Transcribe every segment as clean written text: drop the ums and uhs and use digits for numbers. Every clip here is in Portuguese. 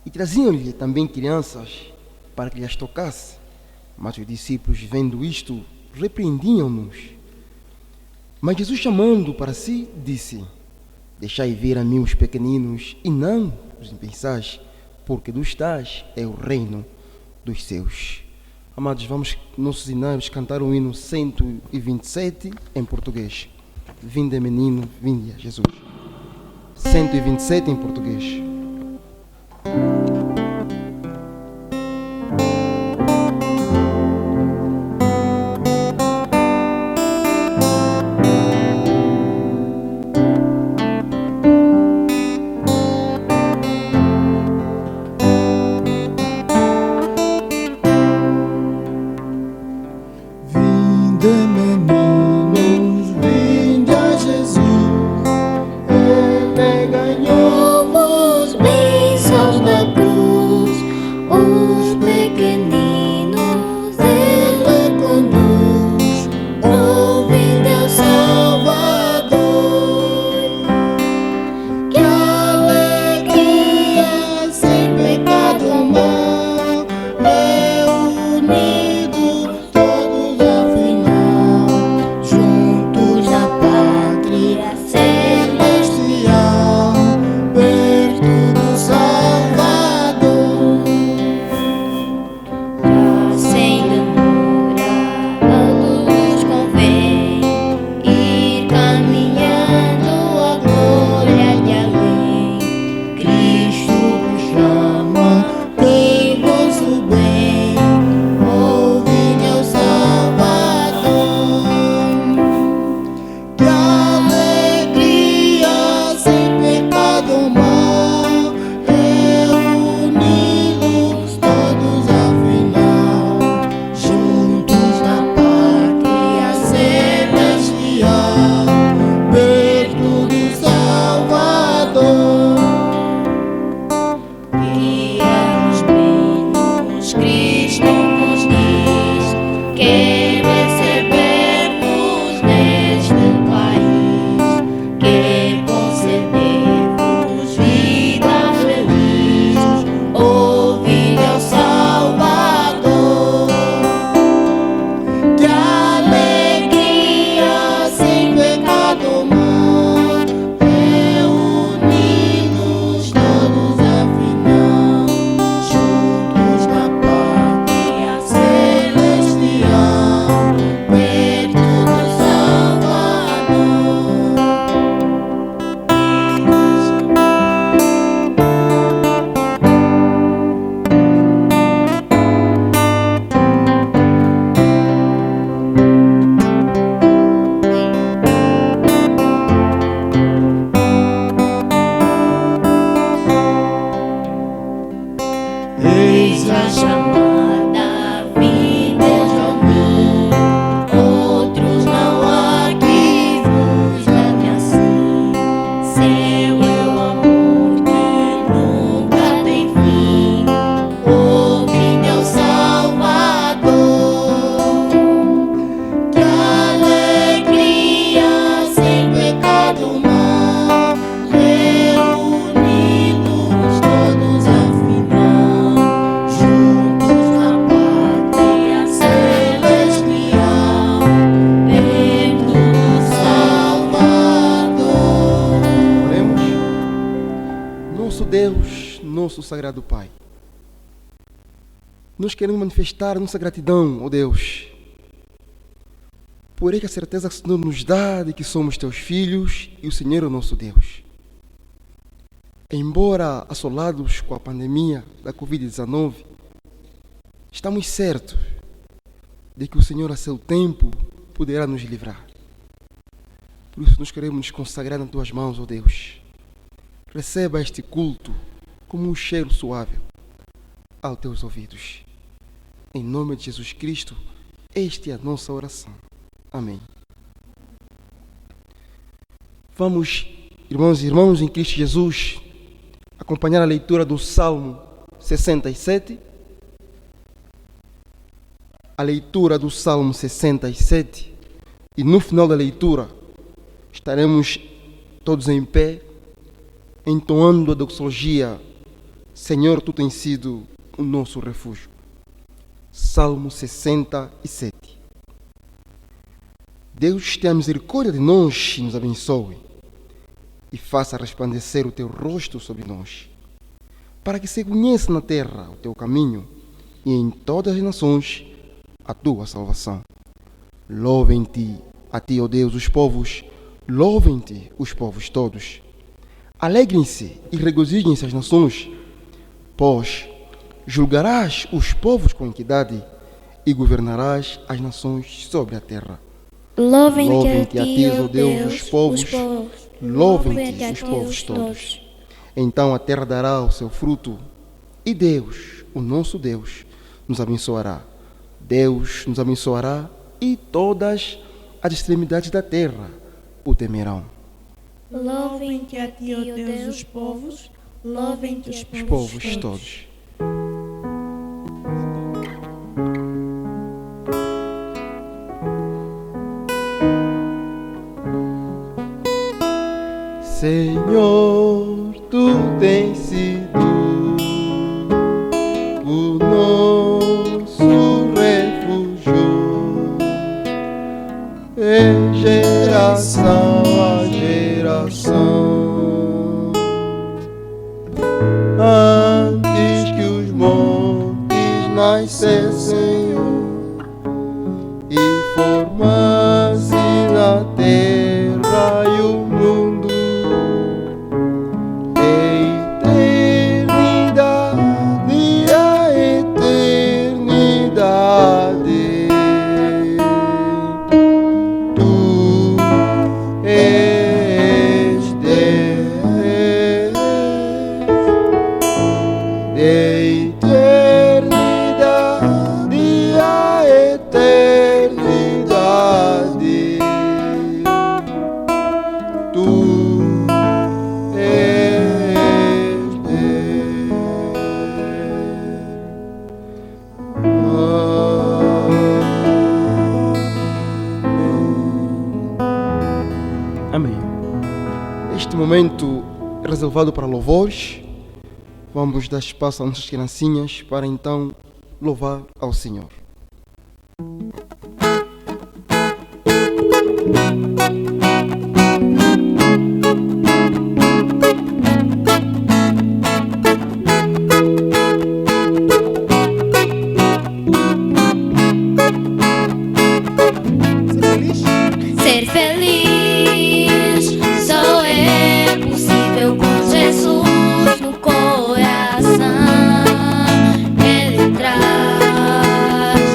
E traziam-lhe também crianças para que lhes tocasse. Mas os discípulos, vendo isto, repreendiam-nos. Mas Jesus, chamando para si, disse: Deixai vir a mim os pequeninos, e não os impensados, porque dos tais é o reino dos céus. Amados, vamos, nossos inários, cantar o hino 127 em português. Vinde, menino, vinde a Jesus. 127 em português. Nosso Sagrado Pai, nós queremos manifestar nossa gratidão, ó Deus, por esta certeza que o Senhor nos dá de que somos teus filhos e o Senhor é o nosso Deus. Embora assolados com a pandemia da Covid-19, estamos certos de que o Senhor, a seu tempo, poderá nos livrar. Por isso, nós queremos nos consagrar nas tuas mãos, ó Deus. Receba este culto como um cheiro suave aos teus ouvidos. Em nome de Jesus Cristo, esta é a nossa oração. Amém. Vamos, irmãos e irmãos em Cristo Jesus, acompanhar a leitura do Salmo 67. A leitura do Salmo 67. E no final da leitura, estaremos todos em pé, entoando a doxologia Senhor, tu tens sido o nosso refúgio. Salmo 67. Deus tenha misericórdia de nós e nos abençoe, e faça resplandecer o teu rosto sobre nós, para que se conheça na terra o teu caminho e em todas as nações a tua salvação. Louvem-te, a ti, ó Deus, os povos, louvem-te os povos todos. Alegrem-se e regozijem-se as nações, pois julgarás os povos com equidade e governarás as nações sobre a terra. Louvem-te a ti, ó Deus, os povos, louvem-te os povos todos. Então a terra dará o seu fruto, e Deus, o nosso Deus, nos abençoará. Deus nos abençoará, e todas as extremidades da terra o temerão. Louvem-te a ti, ó Deus, os povos, louvem-te os Povos todos. Senhor, tu tens sido o nosso refúgio, em geração a geração. Antes que os montes nascessem e formasse na terra e o mundo, Amém. Este momento é reservado para louvores. Vamos dar espaço às nossas criancinhas para então louvar ao Senhor. Ser feliz só é possível com Jesus no coração. Ele traz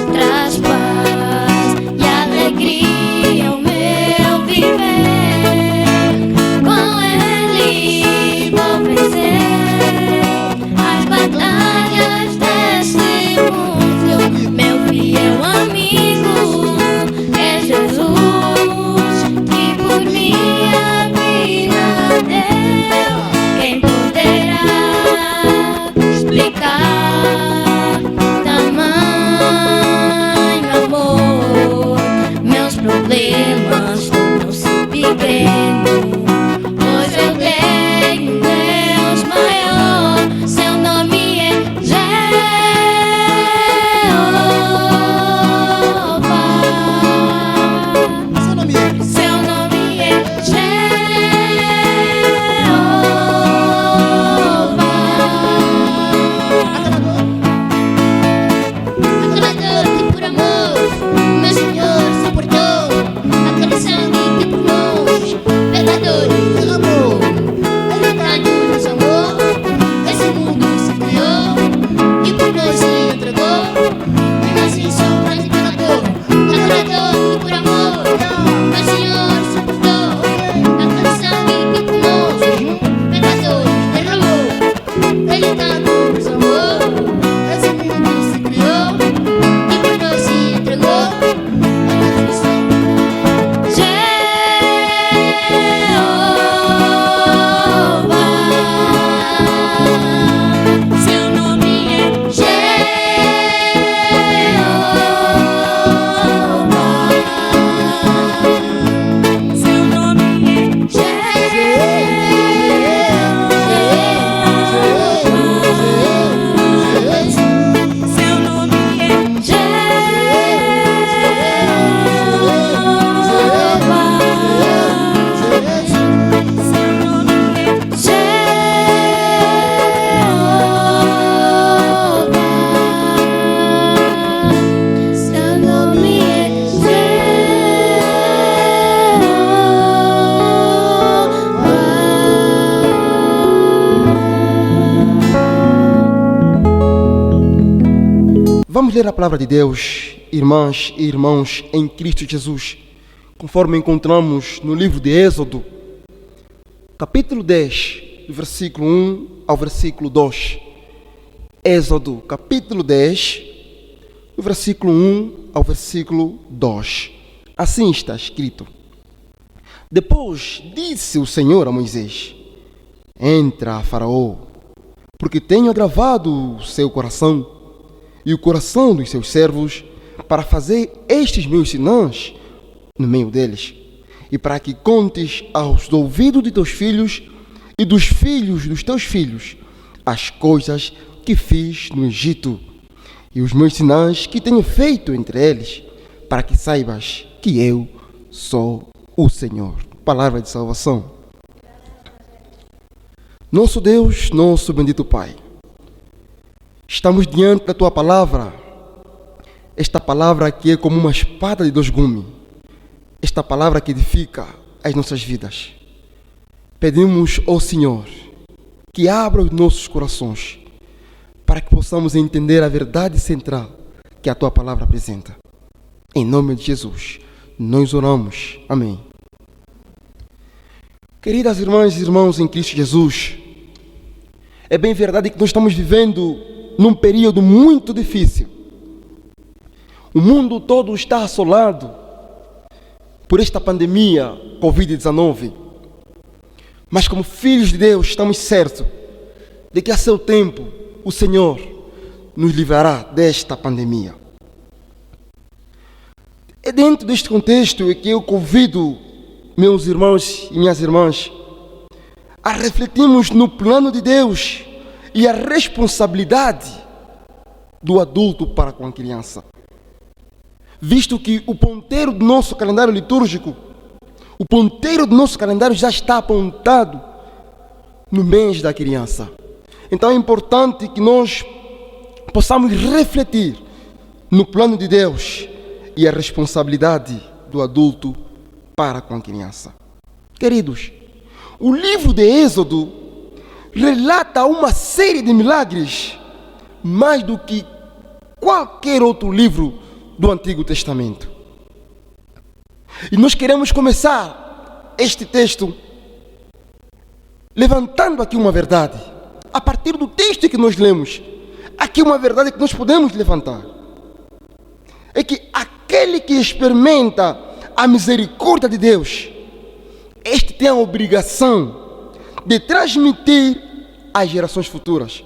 Vamos ler a palavra de Deus, irmãs e irmãos em Cristo Jesus, conforme encontramos no livro de Êxodo, capítulo 10, do versículo 1 ao versículo 2. Êxodo, capítulo 10, do versículo 1 ao versículo 2. Assim está escrito: Depois disse o Senhor a Moisés: Entra, Faraó, porque tenho agravado o seu coração e o coração dos seus servos para fazer estes meus sinais no meio deles, e para que contes aos ouvidos de teus filhos e dos filhos dos teus filhos as coisas que fiz no Egito e os meus sinais que tenho feito entre eles, para que saibas que eu sou o Senhor. Palavra de salvação. Nosso Deus, nosso bendito Pai, estamos diante da Tua palavra, esta palavra que é como uma espada de dois gumes, esta palavra que edifica as nossas vidas. Pedimos ao Senhor que abra os nossos corações para que possamos entender a verdade central que a Tua palavra apresenta. Em nome de Jesus, nós oramos. Amém. Queridas irmãs e irmãos em Cristo Jesus, é bem verdade que nós estamos vivendo num período muito difícil. O mundo todo está assolado por esta pandemia Covid-19. Mas como filhos de Deus, estamos certos de que a seu tempo o Senhor nos livrará desta pandemia. É dentro deste contexto que eu convido meus irmãos e minhas irmãs a refletirmos no plano de Deus e a responsabilidade do adulto para com a criança. Visto que o ponteiro do nosso calendário litúrgico, o ponteiro do nosso calendário já está apontado no mês da criança. Então é importante que nós possamos refletir no plano de Deus e a responsabilidade do adulto para com a criança. Queridos, o livro de Êxodo relata uma série de milagres mais do que qualquer outro livro do Antigo Testamento. E nós queremos começar este texto levantando aqui uma verdade. A partir do texto que nós lemos, aqui uma verdade que nós podemos levantar. É que aquele que experimenta a misericórdia de Deus, este tem a obrigação de transmitir às gerações futuras,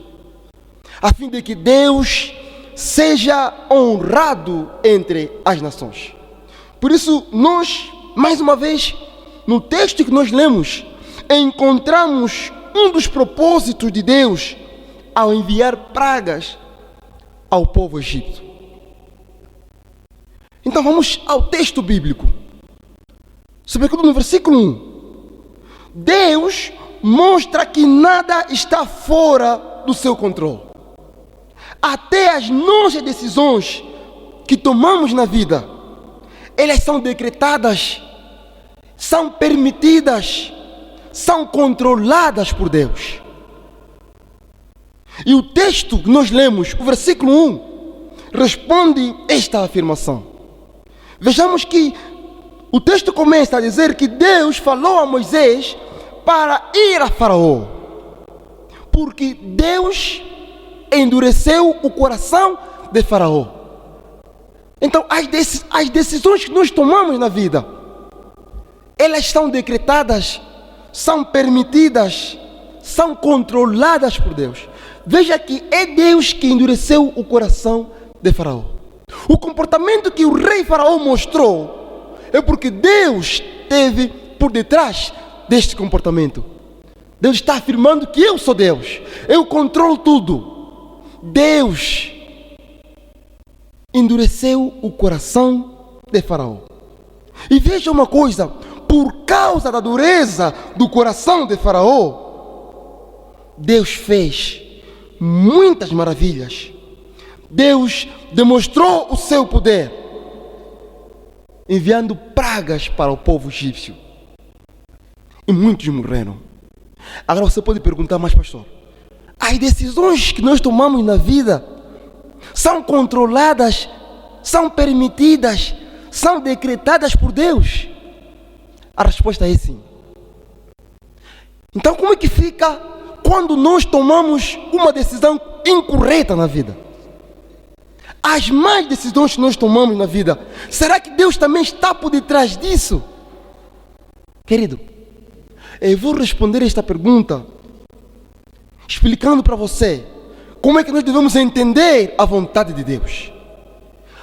a fim de que Deus seja honrado entre as nações. Por isso, nós, mais uma vez, no texto que nós lemos, encontramos um dos propósitos de Deus ao enviar pragas ao povo egípcio. Então vamos ao texto bíblico. Sobretudo no versículo 1. Deus mostra que nada está fora do seu controle. Até as nossas decisões que tomamos na vida, elas são decretadas, são permitidas, são controladas por Deus. E o texto que nós lemos, o versículo 1, responde esta afirmação. Vejamos que o texto começa a dizer que Deus falou a Moisés para ir a Faraó, porque Deus endureceu o coração de Faraó. Então, as decisões que nós tomamos na vida, elas são decretadas, são permitidas, são controladas por Deus. Veja que é Deus que endureceu o coração de Faraó. O comportamento que o rei Faraó mostrou é porque Deus esteve por detrás deste comportamento. Deus está afirmando que eu sou Deus, eu controlo tudo. Deus endureceu o coração de Faraó. E veja uma coisa, por causa da dureza do coração de Faraó, Deus fez muitas maravilhas. Deus demonstrou o seu poder, enviando pragas para o povo egípcio. E muitos morreram. Agora você pode perguntar, mas pastor, as decisões que nós tomamos na vida são controladas, são permitidas, são decretadas por Deus? A resposta é sim. Então, como é que fica quando nós tomamos uma decisão incorreta na vida? As más decisões que nós tomamos na vida, será que Deus também está por detrás disso? Querido, eu vou responder esta pergunta explicando para você como é que nós devemos entender a vontade de Deus.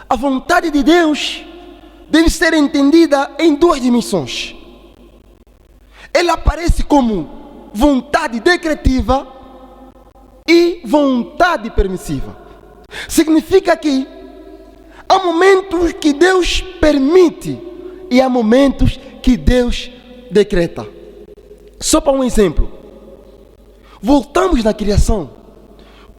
A vontade de Deus deve ser entendida em duas dimensões. Ela aparece como vontade decretiva e vontade permissiva. Significa que há momentos que Deus permite e há momentos que Deus decreta. Só para um exemplo, voltamos na criação.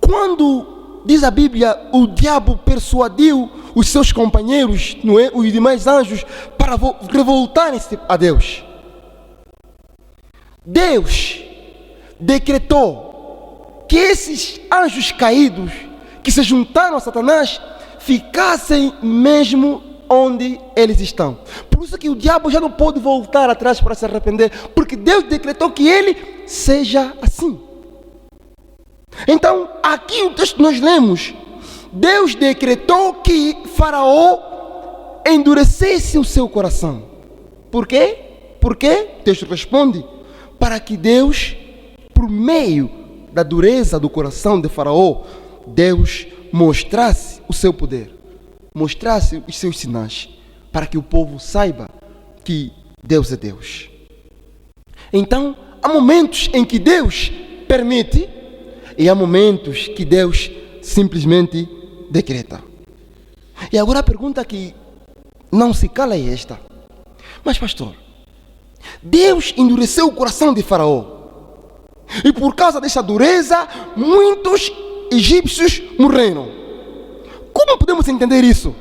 Quando, diz a Bíblia, o diabo persuadiu os seus companheiros, não é, os demais anjos, para revoltarem-se a Deus, Deus decretou que esses anjos caídos que se juntaram a Satanás ficassem mesmo onde eles estão. Por isso que o diabo já não pode voltar atrás para se arrepender, porque Deus decretou que ele seja assim. Então, aqui o texto que nós lemos, Deus decretou que Faraó endurecesse o seu coração. Por quê? Porque, o texto responde, para que Deus, por meio da dureza do coração de Faraó, Deus mostrasse o seu poder, mostrasse os seus sinais, para que o povo saiba que Deus é Deus. Então, há momentos em que Deus permite e há momentos que Deus simplesmente decreta. E agora a pergunta que não se cala é esta: mas pastor, Deus endureceu o coração de Faraó, e por causa dessa dureza muitos egípcios morreram. Como podemos entender isso?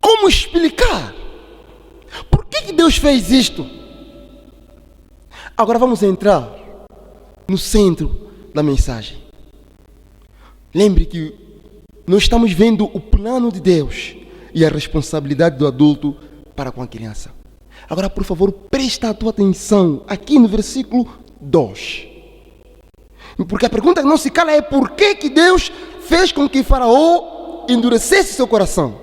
Como explicar? Por que Deus fez isto? Agora vamos entrar no centro da mensagem. Lembre que nós estamos vendo o plano de Deus e a responsabilidade do adulto para com a criança. Agora, por favor, presta a tua atenção aqui no versículo 2. Porque a pergunta que não se cala é por que Deus fez com que Faraó endurecesse seu coração.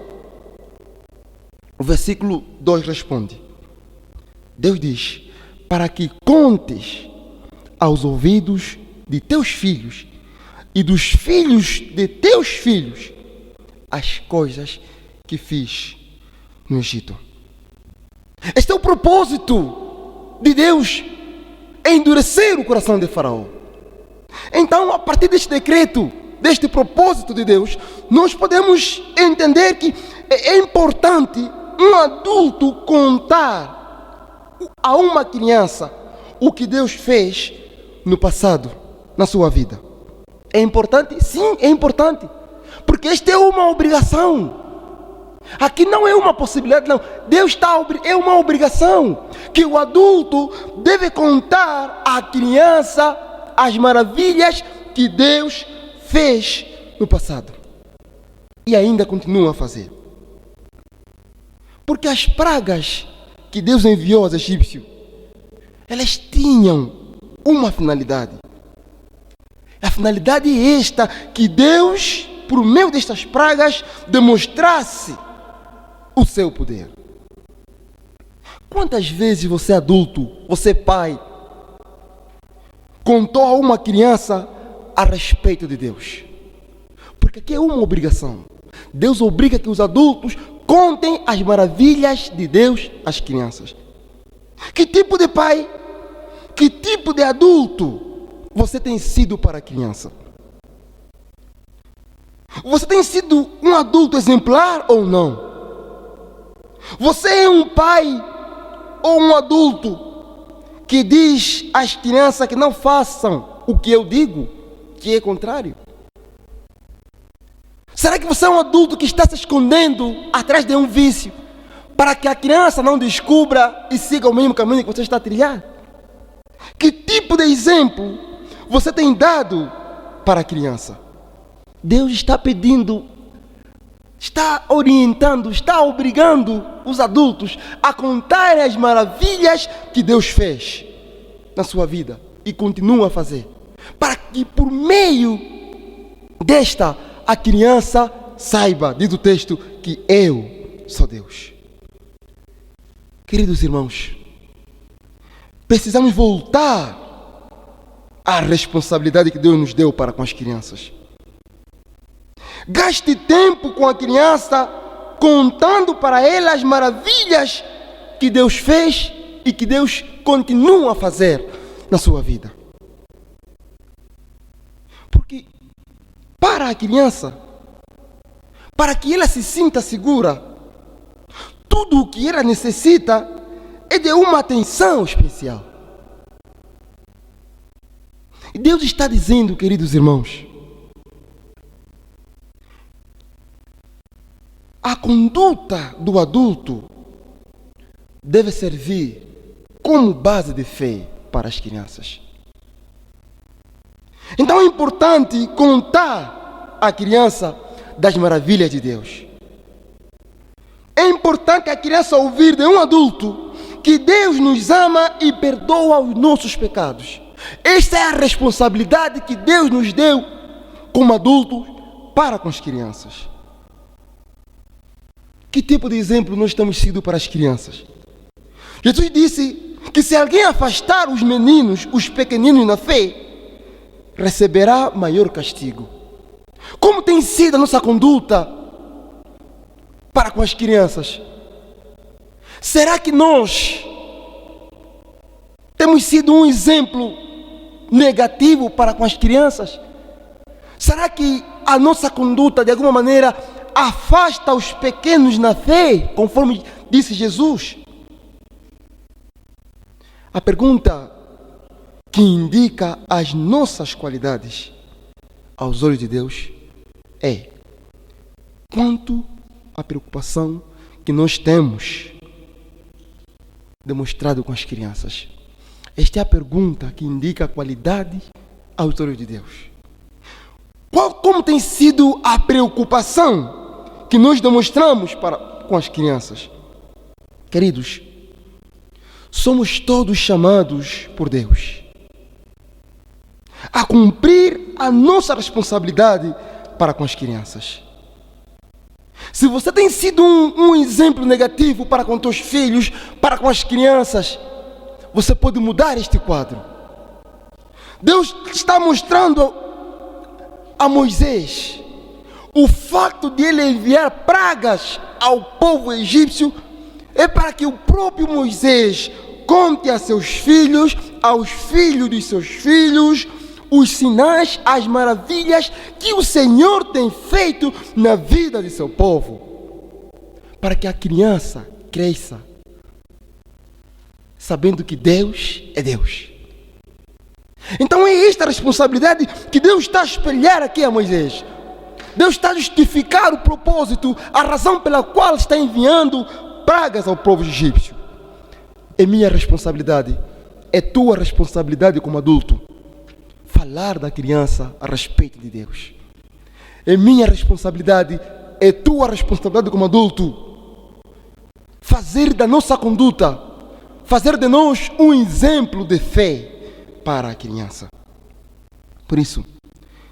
O versículo 2 responde. Deus diz: para que contes aos ouvidos de teus filhos e dos filhos de teus filhos as coisas que fiz no Egito. Este é o propósito de Deus, endurecer o coração de Faraó. Então, a partir deste decreto, deste propósito de Deus, nós podemos entender que é importante um adulto contar a uma criança o que Deus fez no passado, na sua vida. É importante? Sim, é importante. Porque esta é uma obrigação. Aqui não é uma possibilidade, não. Deus é uma obrigação que o adulto deve contar à criança as maravilhas que Deus fez no passado e ainda continua a fazer. Porque as pragas que Deus enviou aos egípcios, elas tinham uma finalidade. A finalidade é esta: que Deus, por meio destas pragas, demonstrasse o seu poder. Quantas vezes você adulto, você pai, contou a uma criança a respeito de Deus? Porque aqui é uma obrigação. Deus obriga que os adultos contem as maravilhas de Deus às crianças. Que tipo de pai, que tipo de adulto você tem sido para a criança? Você tem sido um adulto exemplar ou não? Você é um pai ou um adulto que diz às crianças que não façam o que eu digo, que é contrário? Será que você é um adulto que está se escondendo atrás de um vício para que a criança não descubra e siga o mesmo caminho que você está a trilhar? Que tipo de exemplo você tem dado para a criança? Deus está pedindo, está orientando, está obrigando os adultos a contarem as maravilhas que Deus fez na sua vida e continua a fazer, para que por meio desta a criança saiba, diz o texto, que eu sou Deus. Queridos irmãos, precisamos voltar à responsabilidade que Deus nos deu para com as crianças. Gaste tempo com a criança, contando para ela as maravilhas que Deus fez e que Deus continua a fazer na sua vida. Porque para a criança, para que ela se sinta segura, tudo o que ela necessita é de uma atenção especial. E Deus está dizendo, queridos irmãos, a conduta do adulto deve servir como base de fé para as crianças. Então é importante contar à criança das maravilhas de Deus. É importante a criança ouvir de um adulto que Deus nos ama e perdoa os nossos pecados. Esta é a responsabilidade que Deus nos deu como adultos para com as crianças. Que tipo de exemplo nós temos sido para as crianças? Jesus disse que se alguém afastar os meninos, os pequeninos na fé, receberá maior castigo. Como tem sido a nossa conduta para com as crianças? Será que nós temos sido um exemplo negativo para com as crianças? Será que a nossa conduta de alguma maneira afasta os pequenos na fé, conforme disse Jesus? A pergunta que indica as nossas qualidades aos olhos de Deus é: quanto a preocupação que nós temos demonstrado com as crianças? Esta é a pergunta que indica a qualidade aos olhos de Deus. Como tem sido a preocupação que nós demonstramos com as crianças? Queridos, somos todos chamados por Deus a cumprir a nossa responsabilidade para com as crianças. Se você tem sido um exemplo negativo para com teus filhos, para com as crianças, você pode mudar este quadro. Deus está mostrando a Moisés o fato de ele enviar pragas ao povo egípcio é para que o próprio Moisés conte a seus filhos, aos filhos de seus filhos, os sinais, as maravilhas que o Senhor tem feito na vida de seu povo, para que a criança cresça sabendo que Deus é Deus. Então é esta a responsabilidade que Deus está a espelhar aqui a Moisés. Deus está a justificar o propósito, a razão pela qual está enviando pragas ao povo egípcio. É minha responsabilidade, é tua responsabilidade como adulto, falar da criança a respeito de Deus. É minha responsabilidade, é tua responsabilidade como adulto, fazer da nossa conduta, fazer de nós um exemplo de fé para a criança. Por isso,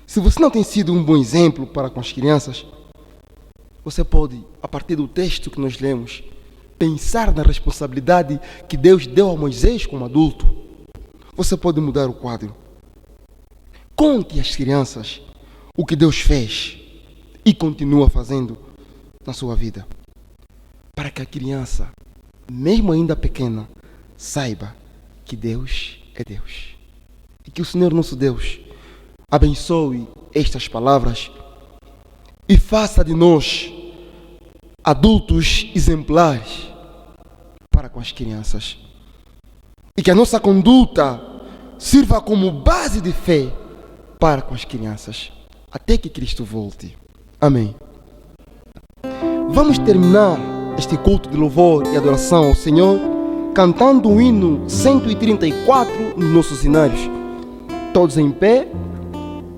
se você não tem sido um bom exemplo para com as crianças, você pode, a partir do texto que nós lemos, pensar na responsabilidade que Deus deu a Moisés como adulto. Você pode mudar o quadro. Conte às crianças o que Deus fez e continua fazendo na sua vida, para que a criança, mesmo ainda pequena, saiba que Deus é Deus. E que o Senhor nosso Deus abençoe estas palavras e faça de nós adultos exemplares para com as crianças. E que a nossa conduta sirva como base de fé para com as crianças, até que Cristo volte. Amém. Vamos terminar este culto de louvor e adoração ao Senhor cantando o hino 134 nos nossos cenários. Todos em pé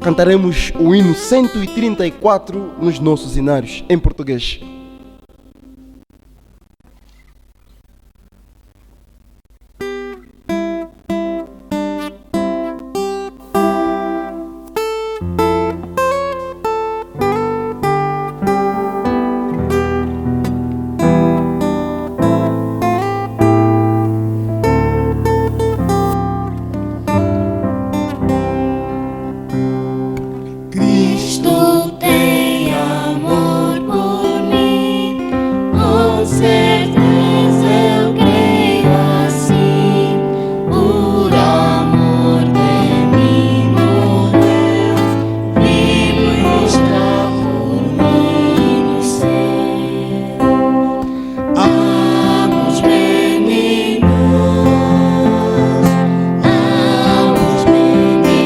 cantaremos o hino 134 nos nossos hinários, em português. Cristo tem amor por mim, com certeza eu creio assim. Por amor de mim morreu, vivo está por mim no céu. Amo os meninos, amo os meninos.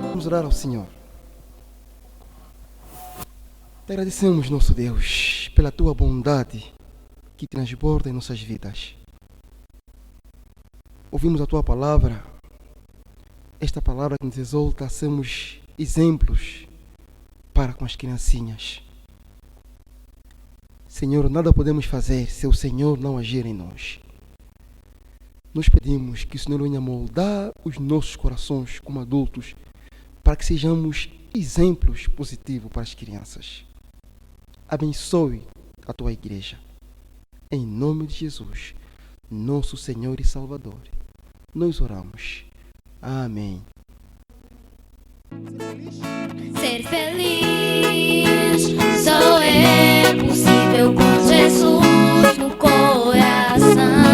Vamos orar ao Senhor. Te agradecemos, nosso Deus, pela Tua bondade que transborda em nossas vidas. Ouvimos a Tua palavra, esta palavra que nos exalta a sermos exemplos para com as criancinhas. Senhor, nada podemos fazer se o Senhor não agir em nós. Nós pedimos que o Senhor venha moldar os nossos corações como adultos, para que sejamos exemplos positivos para as crianças. Abençoe a Tua igreja. Em nome de Jesus, nosso Senhor e Salvador, nós oramos. Amém. Ser feliz só é possível com Jesus no coração.